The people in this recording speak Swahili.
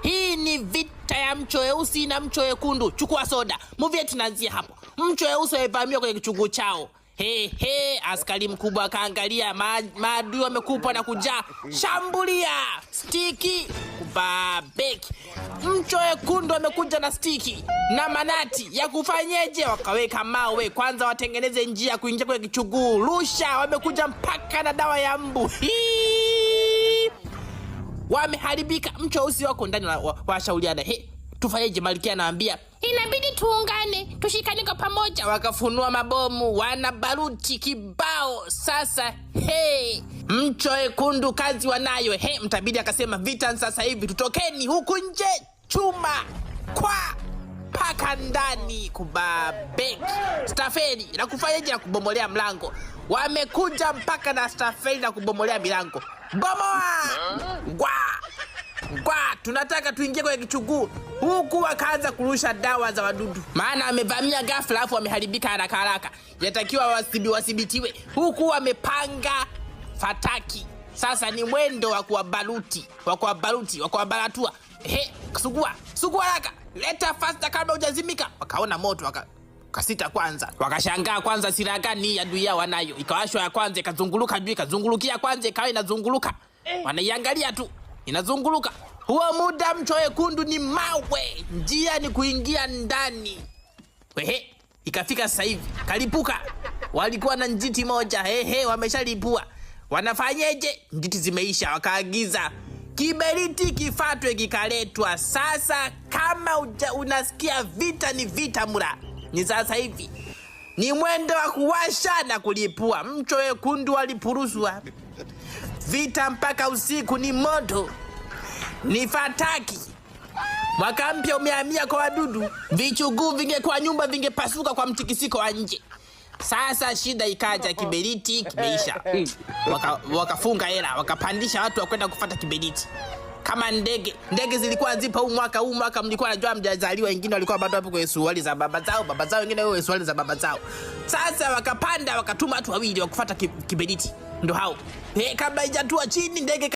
Hii ni vita ya mcho weusi na mcho wekundu. Chukua soda. Movie tunaanzia hapo. Mcho weusi wamevamia kwenye kichuguu chao. Askari mkubwa akaangalia maadui wamekupwa na kujaa. Shambulia! Stiki kubabeki. Mcho wekundu wamekuja na stiki na manati ya kufanyeje? Wakaweka mawe kwanza watengeneze njia kuingia kwenye kichuguu. Rusha! Wamekuja mpaka na dawa ya mbu. Wameharibika. Mcho weusi wako ndani washauriana. Tufanyeje? Malkia anawaambia inabidi tuungane, tushikane kwa pamoja. Wakafunua mabomu, wana baruti kibao. Sasa mcho wekundu kazi wanayo. Mtabidi akasema vita sasa hivi, tutokeni huku nje, chuma kwa paka ndani kubabeki. Stafeli na kufanyaje? Na kubomolea mlango. Wamekuja mpaka na stafeli na kubomolea milango. Bomoa! Ngwa, tunataka tuingie kwenye kichuguu. Huku wakaanza kurusha dawa za wadudu, maana wamevamia ghafla afu wameharibika haraka. Yatakiwa wasibitiwe. Huku wamepanga fataki. Sasa ni mwendo wa kuwabaratua. Sugua haraka. Leta fasta kabla hujazimika. Wakaona moto kasita kwanza. Wakashangaa kwanza silaha gani adui yao wanayo. Ikawashwa ya kwanza ikazunguluka juu, ikazungulukia kwanza ikawa inazunguluka. Wanaiangalia tu inazunguluka. Huo muda mcho wekundu ni mawe. Njia ni kuingia ndani. Ikafika sasa hivi. Kalipuka. Walikuwa na njiti moja. Wameshalipua. Wanafanyeje? Njiti zimeisha. Wakaagiza kiberiti kifatwe kikaletwa. Sasa kama unasikia vita ni vita mura. Ni sasa hivi. Ni mwendo wa kuwasha na kulipua. Mcho wekundu walipuruswa. Vita mpaka usiku ni moto. Ni fataki. Mwaka mpya umehamia kwa wadudu. Vichuguu vingekuwa nyumba vingepasuka kwa mtikisiko wa nje. Sasa shida ikaja, kiberiti kimeisha. Wakafunga hela, wakapandisha watu wakwenda kufuata kiberiti. Kama ndege zilikuwa zipo huu mwaka mlikuwa najua mjazaliwa, wengine walikuwa bado hapo kwenye suruali za baba zao wengine wao suruali za baba zao. Sasa wakapanda wakatuma watu wawili wakufuata kiberiti. Ndio hao. Kabla haijatua chini ndege